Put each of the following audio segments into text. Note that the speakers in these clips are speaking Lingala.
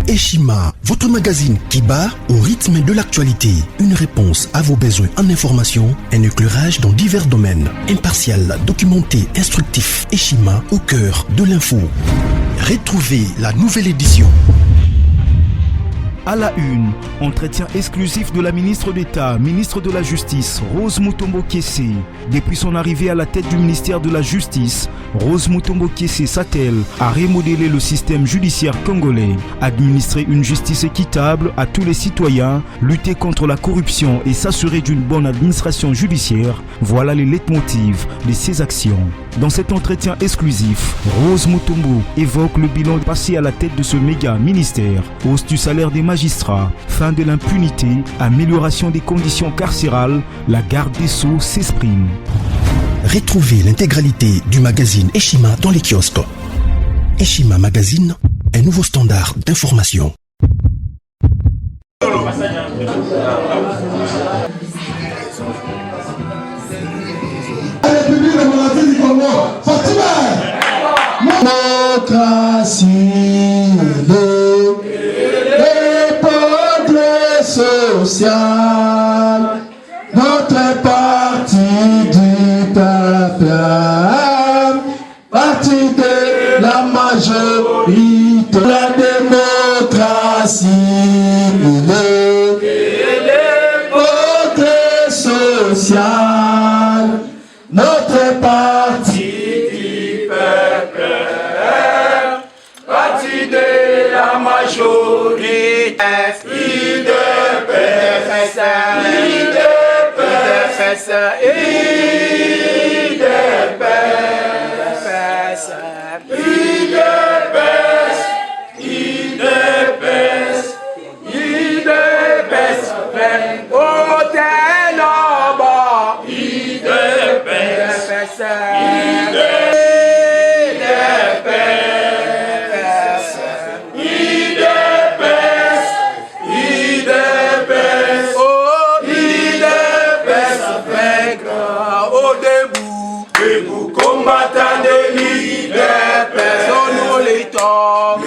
Eshima, votre magazine qui bat au rythme de l'actualité. Une réponse à vos besoins en information, un éclairage dans divers domaines. Impartial, documenté, instructif. Eshima au cœur de l'info. Retrouvez la nouvelle édition. À la une, entretien exclusif de la ministre d'État, ministre de la Justice, Rose Mutombo Kiese. Depuis son arrivée à la tête du ministère de la Justice, Rose Mutombo Kiese s'attelle à remodeler le système judiciaire congolais, administrer une justice équitable à tous les citoyens, lutter contre la corruption et s'assurer d'une bonne administration judiciaire. Voilà les leitmotivs de ses actions. Dans cet entretien exclusif, Rose Mutombo évoque le bilan passé à la tête de ce méga ministère, hausse du salaire des magistrats, fin de l'impunité, amélioration des conditions carcérales. La garde des Sceaux s'exprime. Retrouvez l'intégralité du magazine Eshima dans les kiosques. Eshima Magazine, un nouveau standard d'information. Démocratie, le progrès social, notre parti du peuple, parti de la majorité, la démocratie, le progrès social, notre parti du peuple, parti de la majorité, IDPS, IDPS, IDPS, IDPS, IDPS, hôtel en bas, IDPS, combattant de l'IDPS, nous luttons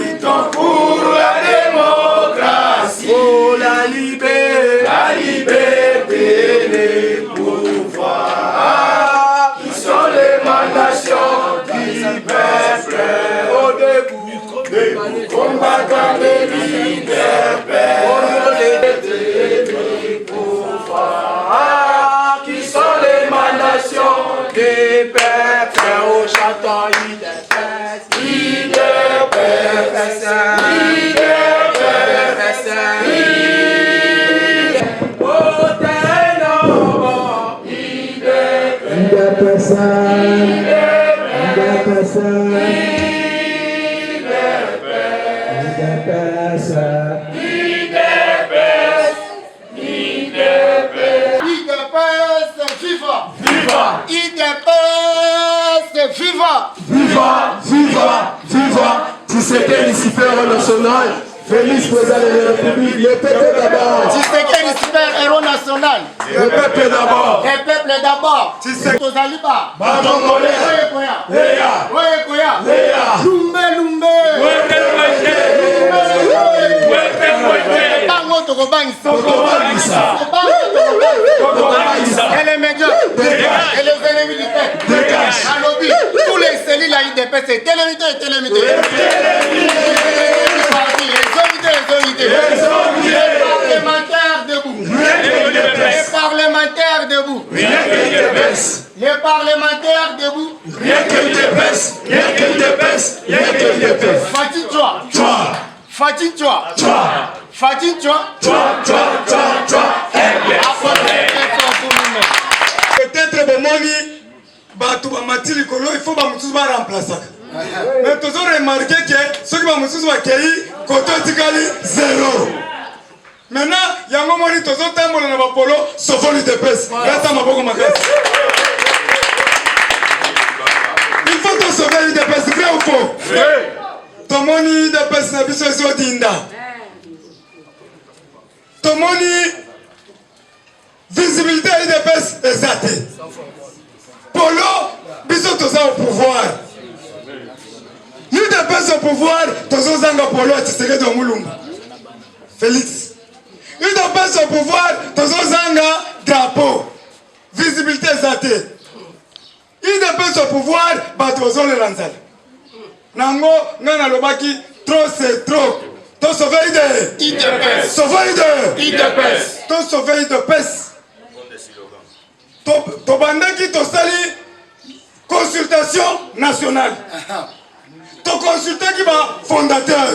pour la démocratie, pour la liberté, les pouvoirs, qui sont l'émanation du peuple, au debout, combattant de l'IDPS, les pouvoirs, qui sont l'émanation du peuple. Au château IDPS, IDPS, IDPS, hôtel en bas, IDPS, IDPS, Viva, viva, viva, Tshisekedi super national, Félix président de la République, le peuple d'abord. Tshisekedi super héros national. Le peuple d'abord. Le peuple d'abord. Tshisekedi. Tozaliba. Bangongolais. Oye koya. Léa. Oye koya. Léa. Lumbe. Tango tokobangisa. Et les médias. Et les ennemis du peuple. À lobby. Tous les cellules à IDPS. Télémité. Les parlementaires debout. Les parlementaires debout. Rien que l'IDPS. Peut-être Bomoni, il faut remplacer. Mais tu as remarqué que ceux qui ont accueilli, côté Tikali, 0. Maintenant, il y a un moment où tu as polo, sauf l'IDPS. Il faut te sauver l'IDPS, vrai ou faux? Ton moni l'IDPS n'a plus besoin d'inda. Ton moni, visibilité l'IDPS est zatée. Polo, bisous tous au pouvoir. L'IDPS au pouvoir, tous Tozanga Polo Tshisekedi de Mulumba. Félix. UDPS au pouvoir, Tozanga drapeau. Visibilité zatée. UDPS au pouvoir, Batozo le Lanzal. Nango, Nana Lobaki, trop c'est trop. To sauver de IDPS. Sauver de IDPS. To sauver IDPS. To bandaki to sali consultation nationale. To consulter qui va fondateur.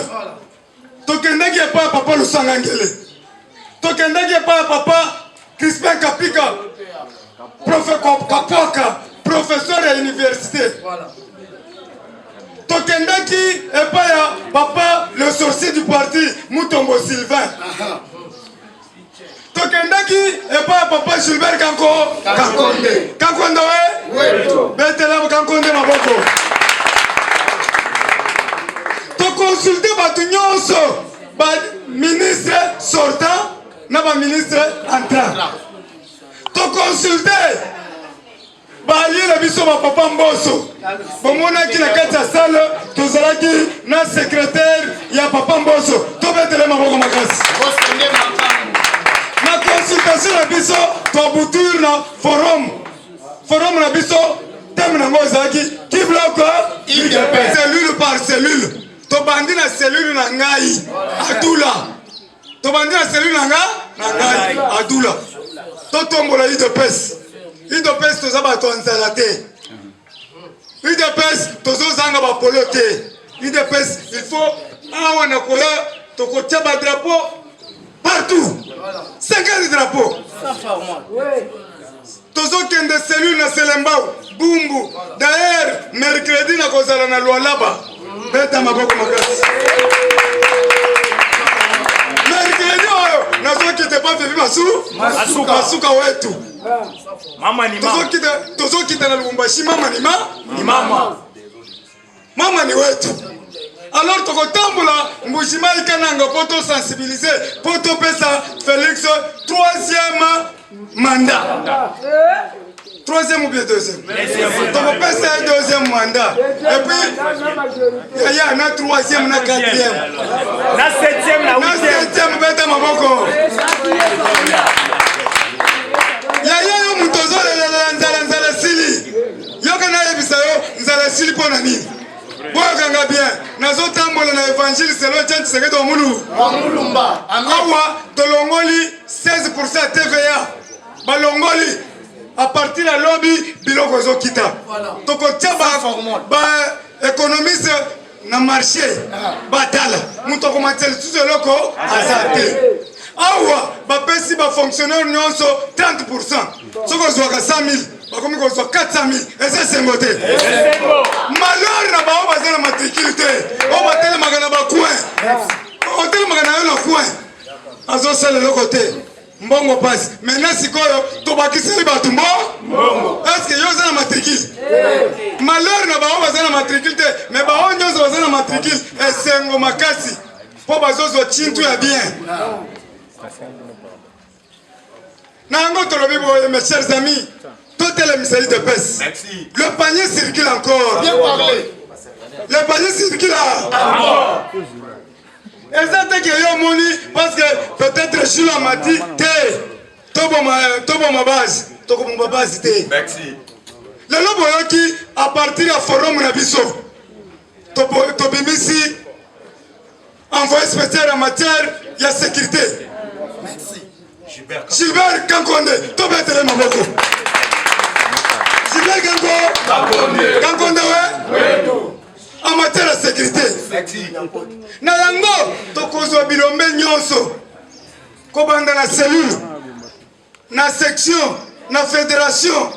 To kendaki pas papa le Sangangele. To kendaki pas papa Crispin Kapika. Professeur à l'université. Tokendaki et pas ya papa le sorcier du parti Mutombo Sylvain. Tokendaki et pas papa Gilbert Kankonde. Kankonde ouais? Betela Kankonde maboko. To consulter batu nyonso ba ministre sortant na ba ministre entrant. To consulter Bali la biso ba papa Mboso. Bomona ki na kati ya salle tozalaki na secrétaire ya papa Mboso. To betele maboko makasi. Na consultation la biso to bouture na forum. Forum na biso thème na ngozaki ki bloque cellule par cellule. To bandi na cellule na ngai adula. To bandi na cellule na ngai adula. To tombola IDPS. IDPS toza bato nzala te. IDPS tozozanga bapolo te. IDPS il faut awa na kola tokotia ba drapeau partout. 50 drapeaux. Tozokende cellule na Selembao, Bumbu. D'ailleurs, mercredi na kozala na Lualaba. Beta maboko makasi. Mercredi oyo nazokite pa vivi masuka wetu. Mama ni mama. Tozokita na Lubumbashi mama ni mama. Mama ni wetu. Alors tokotambola mbujima ikananga poto sensibiliser poto pesa Félix troisième mandat. Troisième ou bien deuxième? Tokopesa deuxième mandat. Et puis il y a un troisième na quatrième. Na septième na huitième. Na septième beta maboko. Yaya yo mutozo nzala sili. Yo kana yebisa yo nzala sili pona nini? Boya kanga bien. Nazo tambola na évangile selon Jean Tshisekedi de Mulumba. Awa tolongoli 16% TVA. Balongoli à partir de lobby biloko zo kita. Tokotia ba économiste na marché batala. Mutoko matel tout loko azate. Awa bapesi ba fonctionnaire nyonso 30%. Soko zwaka 100,000, bakomi ko zwa 400,000. Et c'est sengote. Malheur na ba bazana matricule. O batele magana ba coin. Hotel magana yo na coin. Azo sele le côté. Mbongo passe. Maintenant sikoyo tobakiseli batu mbongo. Est-ce que yo zana matricule? Malheur na ba bazana matricule, mais ba onyo bazana matricule et sengo makasi. Po bazozo chintu ya bien. Nango tolobi boye mes chers amis, toutes les miseries de peste. Merci. Le panier circule encore. Bien parlé. Le panier circule encore. Exactement que yo moni parce que peut-être je la mati te tobo ma base, tobo ma base te. Merci. Le lobo qui à partir du forum na biso. Tobo bimisi envoyé spécial en matière de sécurité. Merci. Gilbert Kankonde, tobe tele maboko. Gilbert Kankonde, ouais. En matière de sécurité. Merci. Na yango tokozwa bilombe nyonso. Kobanda na cellule, na section, na fédération,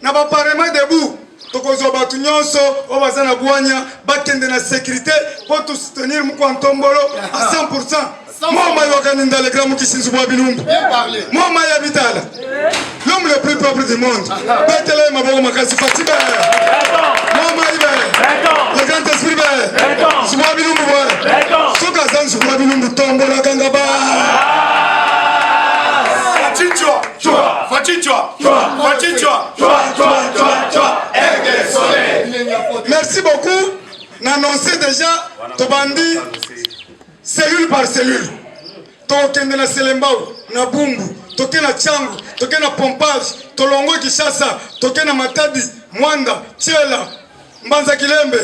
na ba parlement debout. Tokozwa batu nyonso o bazana bwanya bakende na sécurité pour tout soutenir muko ntombolo à 100%. Mama yokani ndale gramu kisinzu bwa bilumbu. Mama ya bitala. L'homme le plus propre du monde. Betele maboko makasi Fatiba. Mama ibe. Le grand esprit be. Subwa bilumbu bwa. Soka zan subwa bilumbu tombola kangaba. Fachichwa. Fachichwa. Fachichwa. Merci beaucoup. N'annonçait déjà tobandi cellule par cellule tokende na Selembao na Bumbu toke na Changu toke na Pompage tolongo Kishasa toke na Matadi Mwanda Chiela Mbanza Kilembe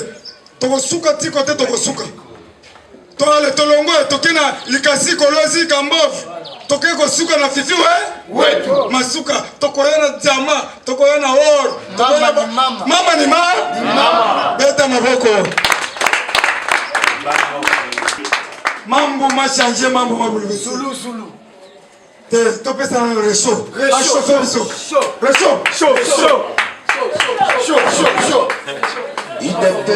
tokosuka tiko te tokosuka toale tolongo toke na Likasi Kolozi Kambovu toke kosuka na Fifi wetu masuka tokoyana jama tokoyana oro mama ni mama beta maboko mambo machangé mambo mabulu sulu te topesa na reso reso IDP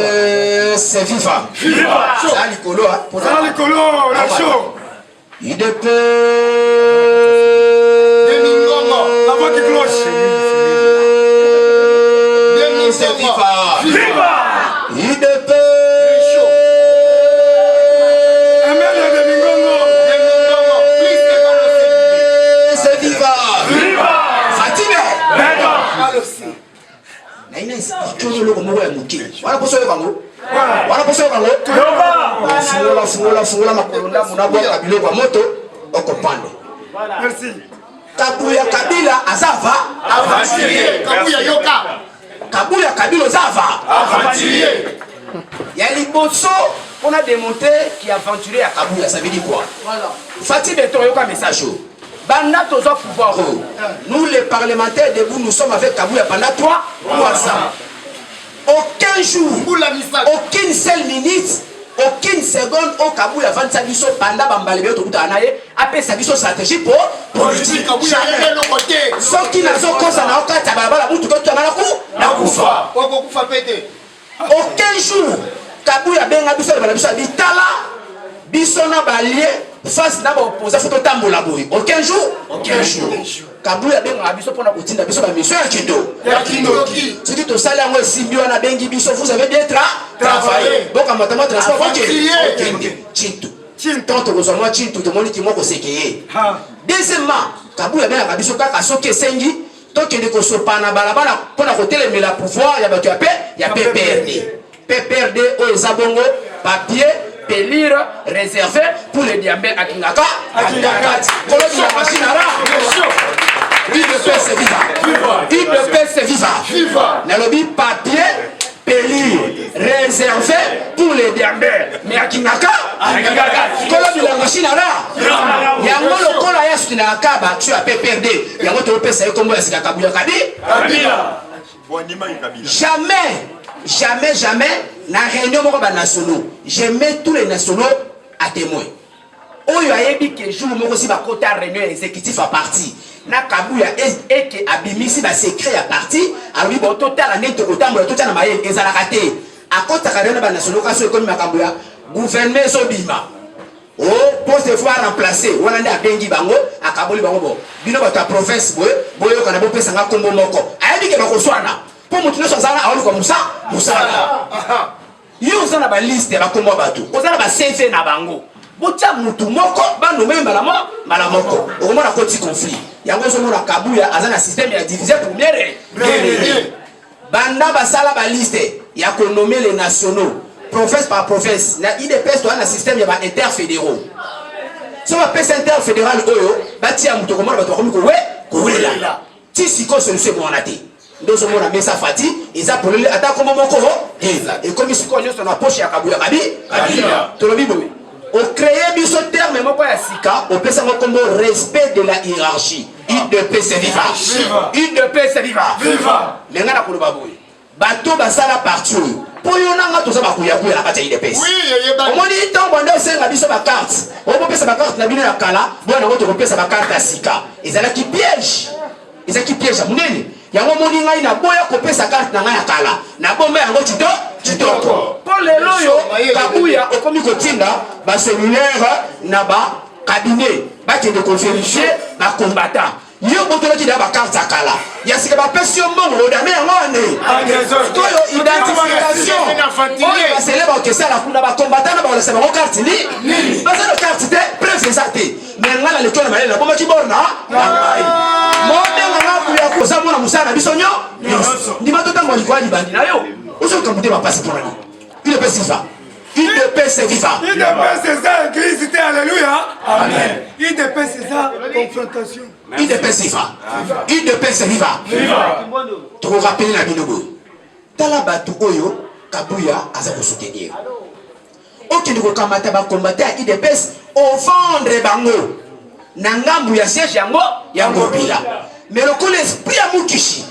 c'est viva. Ça Nicolo pour ça Nicolo la show. IDP Demingongo la voix qui cloche. C'est viva. IDP c'est viva. Fatime. Naina isikolo loko moko ya muke. Wana poso yo bango. Fungula makolonda munabo kabilo kwa moto okopande. Merci. Kabuya Kabila azava Aventurier. Kabuya Yoka. Kabuya Kabila zava Aventurier. Ya liboso on a démontré qui aventurier à Kabuya, ça veut dire quoi? Voilà. Fatih Beton yoka message. Banda tozo pouvoir. Nous les parlementaires debout nous sommes avec Kabuya pendant 3 ans. Aucun jour, aucune seule minute, aucune seconde au Kabuya vend sa biso pendant Bambalebe to Anaye après sa biso stratégie pour politique. Ce qui n'a pas ça n'a aucun tababa mutu ko tama na kufa. Aucun jour Kabuya benga biso bala biso bitala biso na balie face na ba opposé photo tambola boy. Aucun jour. Kabuya benga biso pona kotinda biso ba mission ya Kindo. Si tu te sala ngo simbio na bengi biso vous avez bien travaillé. Donc en transport Chintu. Tant que moi Chintu te moni ki moko sekeye. Deuxièmement, Kabuya benga biso kaka soki sengi donc il ko sopana balabala pona ko telemela pouvoir ya bato ya PPRD o ezabongo papier pelire réservé pour les diamants à Kingaka. Colonie la machine à IDP c'est viva. Nalobi papier pelire réservé pour les diamants mais à Kingaka. Colonie la machine à yango lokola ya sutina kaba tu as PPRD yango to pesa yo kombo ya sika Kabuya Kabila. Jamais, na réunion moko ba nationaux, je mets tous les nationaux à témoin. Oyo ayebi que jour moko si ba kota réunion exécutif à parti. Na Kabuya et que abimisi ba secret à parti, alors bi boto tala nete kotambola to tana maye ezala raté. A kota réunion ba nationaux ka so ekomi Kabuya, gouvernement so bima. Oh, poste fois remplacer, on a bengi bango, akaboli bango bo. Bino ba ta province boyo kana bo pesa nga kombo moko. Ayebi ke ba koswana. Pour montrer que ça a comme ça, yo za na ba liste ba kombo bato. Oza na ba CV na bango. Botia mutu moko ba no memba la moko. O mona koti conflit. Yango zo mona Kabuya azana système ya diviser première. Banda ba sala ba liste ya ko nommer les nationaux. Province par province. Na IDPS to na système ya ba interfédéraux. So ba pesa interfédéral oyo ba tia mutu ko mona bato ko ko wela. Ti siko solution mo na te. Nous sommes à Mesa Fati, ils appellent l'attaque comme mon corps. Et comme ils se connaissent dans la poche à Kabuya Kabila, on crée ce terme, mais moi, Sika, on peut savoir comme respect de la hiérarchie. IDP c'est viva. IDP c'est viva. Mais on a pour le babouille. Bateau basala partout. Pour y en a tout ça, on a la carte IDP. Au moins, il temps, on a ma carte. On peut passer ma carte, on a mis la cala, on a passer ma carte à Sika. Ils ont qui piège. Ils qui piège à mon yango moni ngai na boya kopesa carte na ngai ya kala na bomba yango kitoko pour le loyo Kabuya okomi kotinda ba séminaire na ba cabinet ba kende conférencier ba combattant yo botola ki da ba carte ya kala ya sika ba pesi mbongo da me yango ane to yo identification oyo ba célèbre que ça la kuna ba combattant na ba la sema carte ni ba ça carte te précisate mais ngala le tona malela bomba ki borna koza mona musana biso nyo ndima to tango likwali bandi na yo ozo kamute ba passe pour nani il est pas ça UDPS viva. UDPS c'est ça, église, c'était alléluia. Amen. UDPS c'est ça, confrontation. UDPS viva. UDPS viva. Trop rappelé la binobo. Tala batu oyo Kabuya aza ko soutenir. Ok ndiko kamata ba combattre à UDPS au vendre bango. Nangambu ya siège yango bila. Mais le coup l'esprit à Mukishi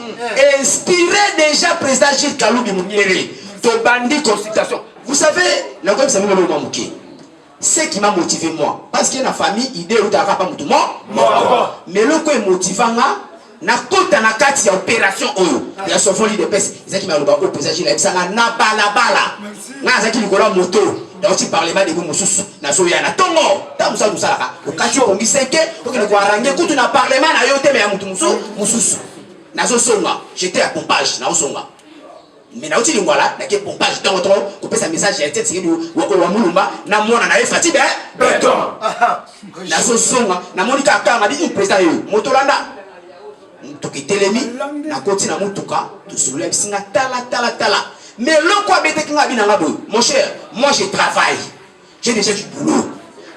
inspiré déjà président Gilles Kaloubi Mouniere de bandit consultation. Vous savez, la comme ça me Mouki. Ce qui m'a motivé moi parce qu'il y a une famille idée ou t'as pas motivé moi. Mais le coup est motivant na kota na kati ya opération oyo ya sofoli de pes ezaki maloba o président Gilles Ebisanga na balabala. Na zaki likola moto. Dans le parlement de Moussous, na soya na tongo, ta musa musala, au kati on biseke, au que le guarangé, quand on a parlement na yote mais à Moussous, na so songa, j'étais à pompage, na songa. Mais na outi lingwala, na ke pompage dans votre, couper sa message, j'ai été tiré du Wamulumba, na mona na fatigué, béton. Na so songa, na monika ka, m'a dit une président yo, motolanda. Toki telemi, na koti na mutuka, tout soulève, singa tala. Mais le quoi mon cher, moi je travaille. J'ai déjà du boulot.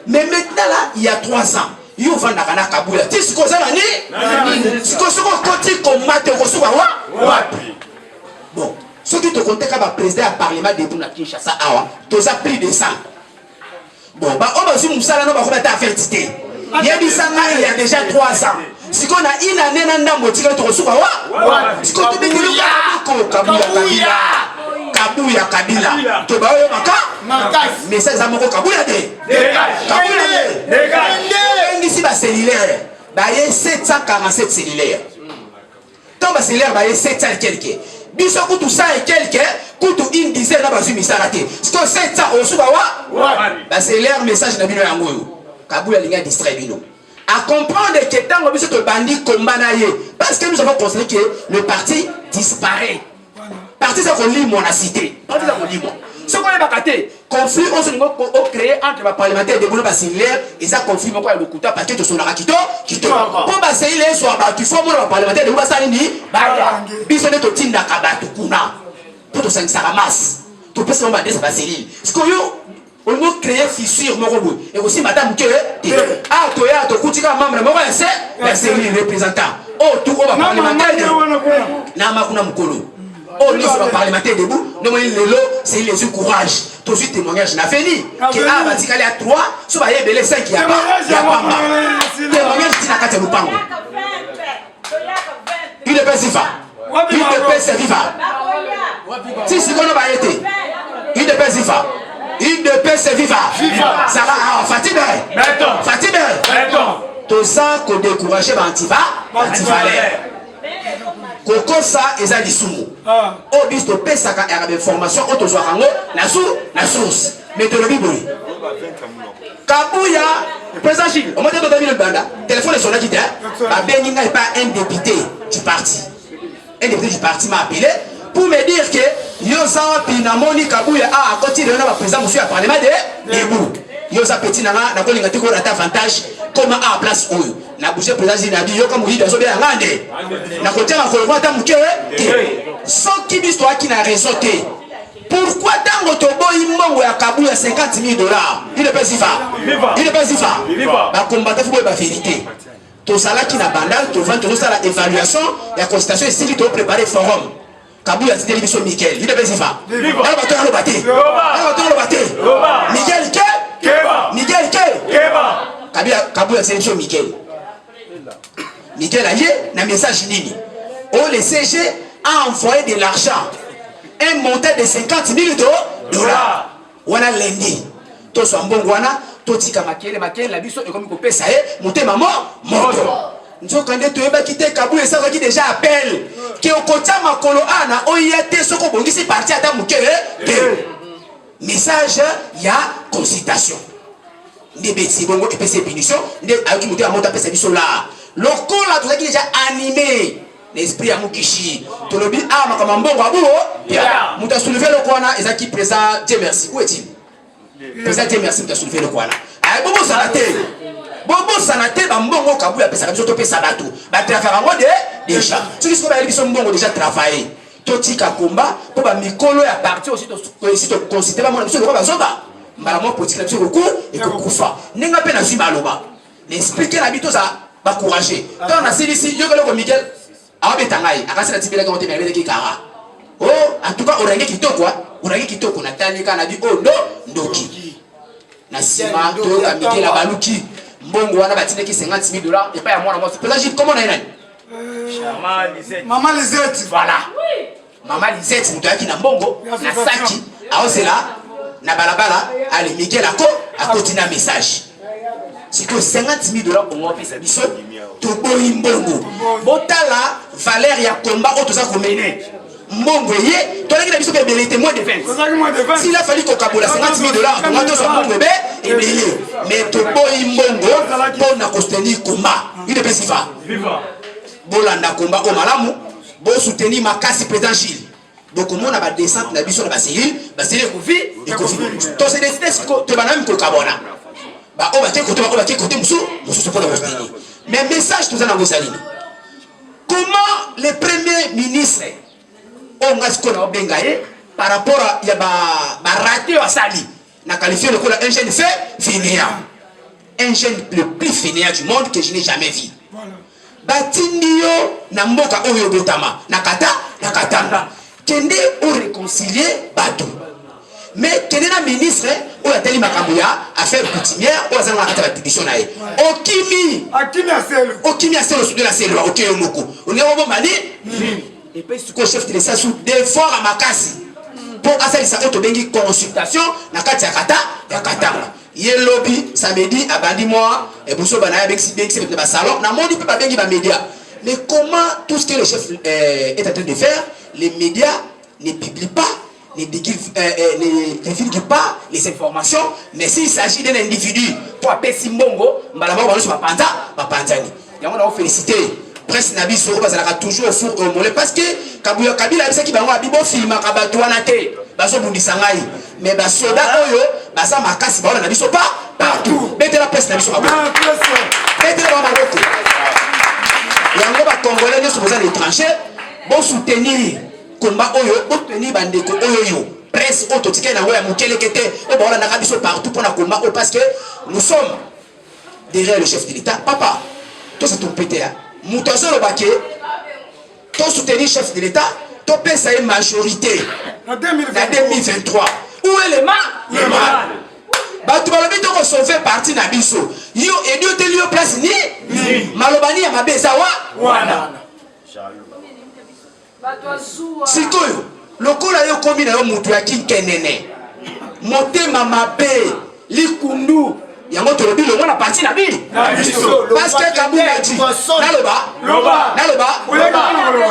Mais maintenant là, il y a 3 ans, il y a un Kabuya. Tu sais ce que c'est bon, ce qui te compte comme président du Parlement de Kinshasa, tu as pris de ça. Bon, on va se faire il y a dit ça il y a déjà 3 ans. Si on a une année dans le tiré de Rosuba, si on Kabuya Kabila, tu vas au Maka, mais c'est ça mon Kabuya de. Ici, ma cellulaire, il y a 747 cellulaires. Tant ma cellulaire, il y a 700 et quelques. Biso coûte 100 et quelques, coûte une dizaine de misaraté. Ce que 700 au Subawa, c'est l'air message de Bino Yango. Kabuya Linga distrait Bino. À comprendre que tant que ce bandit combat, parce que nous avons considéré que le parti disparaît. Parti ça qu'on lit mon a cité. Parti ça qu'on lit moi. Ce qu'on a bakaté, conflit on se créé entre les parlementaires de Boulot Basilaire et ça conflit mon quoi le couteau parce que tu son rakito qui te pour Basilaire soit battu faut mon parlementaire de Boulot Salini baya bisone to tinda kabatu kuna pour to 5 ramas to pesa mon badé ça Basilaire ce qu'on on a créé fissure mon robot et aussi madame que ah to ya to kutika membre mon c'est le représentant oh tout on va parlementaire na makuna mukolo. Oh, nous sommes parlementaires debout, nous c'est les yeux courage. Tout de suite, témoignage n'a fini. Que A va dire à 3, soit il y a 5 qui a pas. Témoignage qui n'a qu'à te loupango. Il ne peut pas. Il ne peut viva. Si c'est qu'on a été, il ne peut pas. Il ne peut viva. Ça va, Fatime. Tout ça, qu'on décourage, antifa. Koko ça eza lisumu. O bis to pesa ka arabe formation o to zwa kango na source. Mais de lobi boy. Kabuya président Gilles, on m'a dit de David Banda. Téléphone son agité. Ba Beninga est pas un député du parti. Un député du parti m'a appelé pour me dire que Yosa Pinamoni Kabuya a continué na président monsieur à parlement de debout. Yosa petit na ko linga tiko rata avantage comment à place où na bouger président Gilles na dit yo comme il a bien ngande. Na côté na ko ta muke sans qui histoire qui n'a réseauté. Pourquoi tant que tobo imongo ya Kabuya $50,000? Il ne peut pas. Ba combattre faut ba vérité. To sala qui na bandal to vendre to sala évaluation la consultation et si tu préparer forum. Kabuya c'était l'émission Michael. Il ne peut pas. Elle va te le battre. Miguel Kabuya c'est l'émission Michael. Miguel a dit un message nini. Oh le CG a envoyé de l'argent. Un montant de $50,000. On a lundi. Tout soit bon guana, tout tika makele la biso et comme il peut ça monter maman moto. Nous quand tu es quitter Kabuya ça qui déjà appelle que au côté makolo ana oyete soko bongisi parti ata mukele. Message il y a consultation. Des bêtises bon et PC punition, des avec monter à monter à PC biso là. Le corps là tout ça qui déjà animé. L'esprit à Mukishi. Tu le dis, ah, ma comme bon babou. Mouta soulevé le Kwana, et ça qui présent, Dieu merci. Où est-il? Présent, Dieu merci, mouta soulevé le Kwana. Ah, Bobo Sanate. Bobo Sanate, Bambongo Kabuya, Pesa, Biso Topé Sabatou. Bah, travail en mode déjà. Tu dis qu'on a dit son bon déjà travaillé. totika combat pour ba mikolo ya parti aussi to considérer ba mona biso ko ba zoba mbala mo politique la biso ko et ko kufa ninga pe na zima loba n'expliquer la bito ça ba courager tant na silisi yo ko Miguel abetangai akasi na tibela ko te mele ki kara oh en tout cas orange kitoko na tani kana bi oh no ndoki na sima to ka Miguel abaluki mbongo wana batineki $50,000 et pas à moi moi c'est là comment on a Maman Lisette. Voilà. Maman Lisette, nous avons un bongo, na saki, aosela, na balabala, allez, Miguel a continué un message. C'est que $50,000 pour moi, c'est ça. Tobo imbongo. Botala, Valère, il y a combat, autre ça qu'on mène. Mbongo, yé, toi, il a dit que c'est témoin de 20. S'il a fallu qu'on cabola $50,000, on va tous en bébé, et bien, mais Tobo imbongo, pour na costenir combat. Il est si va. Bolanda combat au malamu bo soutenir makasi président Gilles donc on a ba descente na biso na ba cellule kofi et kofi to c'est décidé to banam ko kabona ba o ba te côté musu pour la soutenir mais message tout ça na Rosaline comment les premiers ministres on a ce qu'on a bengaye par rapport à ya ba raté à Sali na qualifié le coup un jeune fainéant un jeune le plus fainéant du monde que je n'ai jamais vu. Batindio na mboka oyo botama nakata kende o réconcilier bato mais kende na ministre o ateli makambuya affaire coutumière o azanga nakata petition na ye okimi aselo sous de la selwa okeyo moko on est au mani et puis ce chef de l'État sous d'effort à makasi pour asalisa auto bengi consultation nakati ya katanga ye lobby samedi abandi moi et pour ça banaya bexi de ba salon na moni peut pas bengi ba média mais comment tout ce que le chef est en train de faire les médias ne publient pas ne divulguent pas les informations mais s'il s'agit d'un individu pour appeler Simbongo malama ba sur ba panzani yango na féliciter presse na biso bazalaka toujours au four au mollet parce que Kabuya Kabila bisa ki bango abibo filma kabatu wana te baso bundisa ngai mais basoda oyo baza makasi baona na biso pas partout bete la presse na biso maboko bete la maboko yango ba congolais ne sont pas l'étranger bon soutenir combat oyo soutenir bandeko oyo presse autotique na ngoya mukele kete e baona na biso partout pour na combat parce que nous sommes derrière le chef de l'État papa tout ça ton pété Moutazo le baquet, ton soutenir chef de l'État, ton pèse à une majorité en 2023. Où est le mal? Le mal. Bah, tu vas le mettre au sauver parti Nabiso. Yo, et Dieu te lui place ni Malobani à ma besawa. Wana. Sikoyo, le coup là, yo commis na yo Moutouaki Kenene. Monte mamabe, likundu. Yango to lobi le mona parti na bili parce que Kabunda dit naloba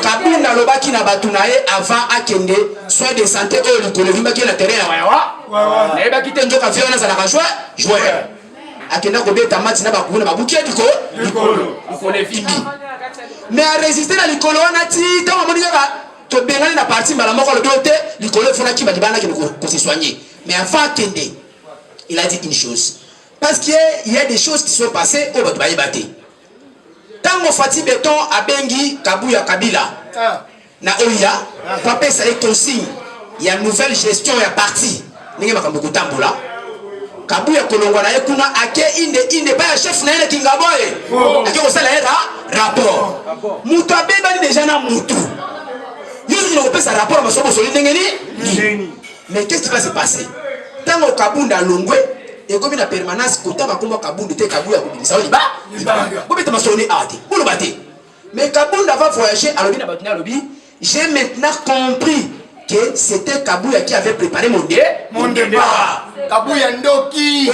Kabunda loba ki na batunaye avant akende soin de santé au likolo vimba ki na terrain ya wa na eba kite njoka fiona za la joueur akenda ko beta match na bakuna babuki diko likolo vimbi mais à résister na likolo na ti ta moni ka to bengani na parti mbala moko le dote likolo fona ki badibana ki ko se soigner mais avant akende il a dit une chose. Parce qu'il y a des choses qui sont passées au Batouaïbate. Tant que Fatih Béton a bengi Kabuya Kabila, na Oya, papa ça est consigne. Il y a une nouvelle gestion et parti. N'est pas comme beaucoup tamboula. Kabuya Kolongwa na ekuna ake inde pas chef na ene kingaboye. Ake ko sala rapport. Mutu abeba ni déjà na mutu. Yo ni ko pesa rapport ma sobo soli ndengeni. Mais qu'est-ce qui va se passer? Tant que Kabunda Longwe et comme la permanence kota bakoma Kabunda te Kabuya kubisa oliba bobeta masoni ate bolo bate mais Kabunda va voyager à l'obina batina lobi j'ai maintenant compris que c'était Kabuya qui avait préparé mon départ Kabuya ndoki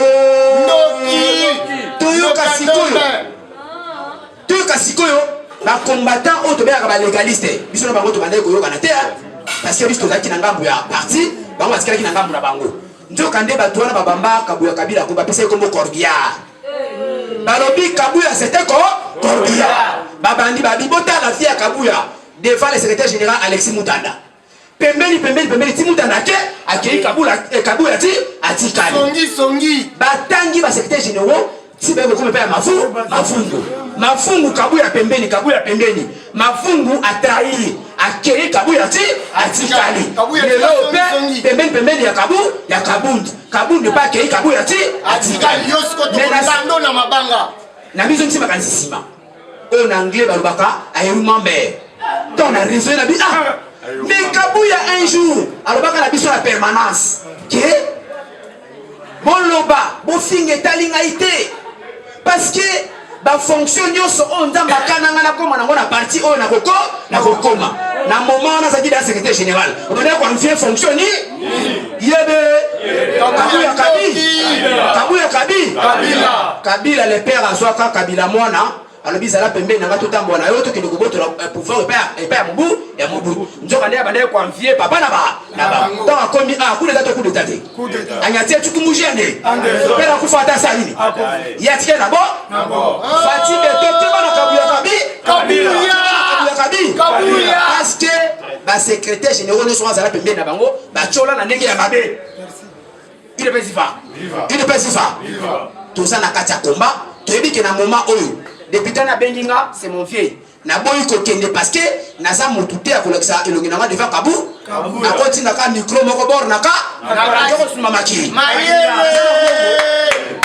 toyoka sikoyo ba combattant auto beka ba légaliste biso na bango to bande koyoka na te parce que biso zaki na ngambu ya parti bango asikaki na ngambu na bango njoka nde bato wana babamba Kabuya Kabila ko bapesa kombo Corbia balobi Kabuya c'était Corbia babandi babibota la fille à Kabuya devant le secrétaire général Alexis Moutanda pembeni ti Moutanda ke akei Kabuya ti atikali songi batangi ba secrétaire généraux si bebe comme père mafungu kabuya pembeni mafungu atrahi akei kabuya atikali lelo pe pembeni ya kabundu pa akei kabuya atikali yosko na mabanga na biso nti makanisi sima on anglais balobaka ayumambe dans la raison na bi mais kabuya un jour alobaka na biso la permanence que bon loba bon finge talingaité parce que ba fonction nyonso on ndamba kananga na koma nango na parti oyo na kokoma na moment na zaki da secrétaire général on va confier fonction ni yebe Kabila le père azwaka Kabila mwana alobi zala pembeni na ngato tambo na yo to kende koboto pouvoir et pas ya mubu njoka ndia bande confier papa na ba donc akomi coup d'état coup d'état anyatia tukumujende père akufata salini yatike na bo fatime toto bana Kabila parce que ba secrétaire général ne soit zala pembeni na bango ba chola na ndenge ya mabe il ne peut pas y faire tout ça na katia combat tu dis que na moment oyo depuis na benginga c'est mon vieil na boyi ko kende parce que naza motuté ya koleksa elongi nanga devant kabu na koti na ka micro moko bor na ka ko suma makiri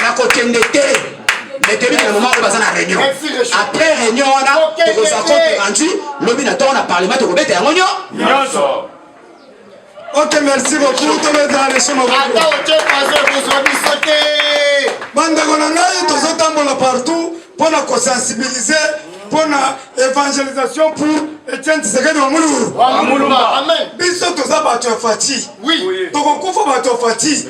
na ko kende te mais depuis na moment où bazana réunion après réunion on a ko sa compte rendu lobi na ton na parlement to ko bete yango nyonso. Ok, merci beaucoup. Banda partout pour la sensibiliser, pour la évangélisation pour Etienne Tshisekedi Wamulumba. Amen. Biso toza bato fati. Oui. Tokokufa bato fati.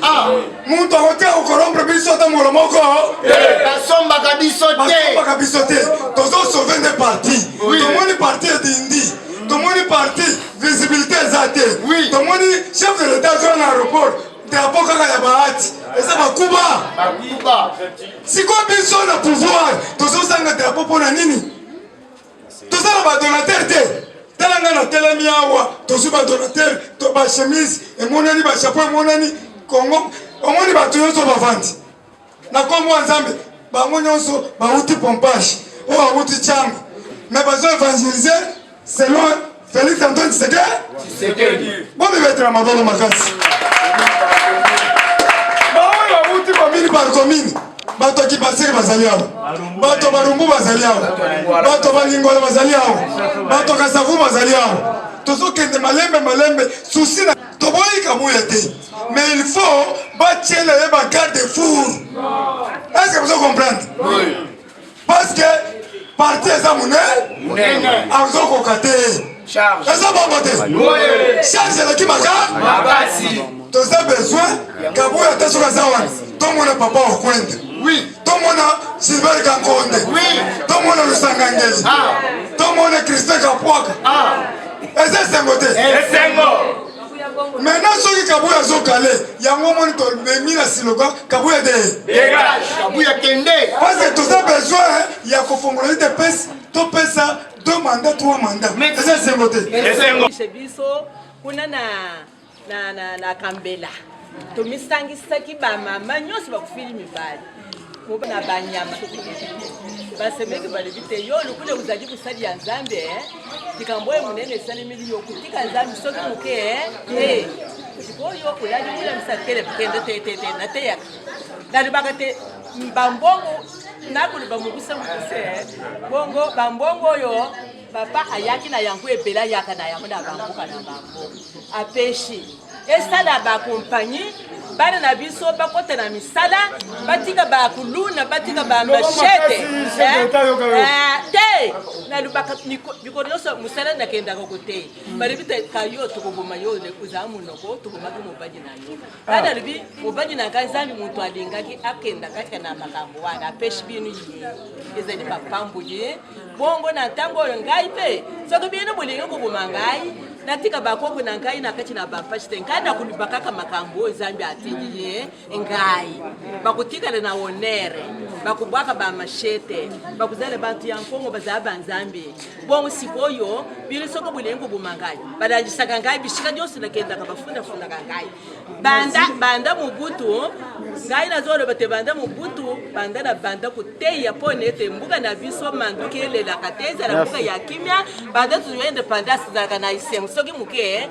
Muntu akote okorombre biso ta molomoko. Basomba kabiso te. Basomba kabiso te. Tozo sauver des partis. Tomoni parti d'indi. Tomoni parti visibilité zate. Oui. Tomoni chef de l'état dans l'aéroport. Drapeau kaka ya bahati. Eza bakuba. Siko biso na pouvoir. Tozo sanga drapeau pona nini? Tozo na ba donateur te. Telanga na telemi awa. Tozo ba donateur to ba chemise et monani ba chapeau monani Congo. Omoni ba toyoso ba vandi. Na Congo nzambe ba nyonso ba uti pompage. O ba uti chamba. Mais bazo évangéliser selon Félix Antoine Tshisekedi. Bon me mettre ma bonne makasi. Ba uti ba mini par commune. Bato ki basiri bazali awo. Bato barumbu bazali awo. Bato balingola bazali awo. Bato kasavu bazali awo. Tozo kende malembe souci na toboyi kamuya te. Mais il faut bâtir les garde-fous. Est-ce que vous comprenez? Oui. Parce que parti eza munene azoko kate. Charge. Eza bongo te. Charge la ki makasi. Toza besoin kabuya te soka zawana. Tomona papa okwenda. Oui. Tomona Silver Kankonde. Oui. Tomona Lusanga Ngezi. Tomona Christophe Kapwaka. Eza sengote. Esengo. Maintenant soki kabuya zokale yango moni to memina siloga kabuya de. Dégage. Kabuya kende. Parce que toza besoin ya kofongola de pesa to pesa 2 mandats 3 mandats. Eza sengote. Esengo. Biso kuna na Kambela. Tomisangisaki ba mama nyonso bakufili mibali. Muba na banyama. Basemeki balibite yo lukule uzaji kusadi ya Nzambe tikamboye munene sana miliyo kutika Nzambe soki muke sikoyo kulali kula msakele kende te na te yaka. Dali bakate mbambongo nakuli bamuguse mukuse bongo bambongo yo papa ayaki na yangu ebela yaka na yango na bambuka na bambo apeshi esala ba compagnie bana na biso bakota na misala batika ba kuluna batika ba machete te na lubaka bikorioso musala na kenda ko te bari bite kayo to ko boma yo le kuzamu noko to ko magi mobaji na yo bana lubi mobaji na kazambi muntu alingaki akenda katika na makambo wana peshi binu yi ezali papambu ye bongo na tango ngai pe soko binu bulingo ko boma ngai natika bakoko na ngai na kati na bapashite nkanda kulibakaka makambo Nzambe atingiye ngai bakutika na onere bakubwaka ba machete bakuzale bantu ya Kongo bazaba Nzambe bongo sikoyo bili soko bulengo bumangai badajisaka ngai bishika nyonso nakenda kabafunda ngai banda mubutu ngai nazoloba te banda mobutu banda na banda koteya mpo nete mbuka na biso manduki elelaka te ezala mbuka ya kimia banda tozwa independance ezalaka na isengo soki moke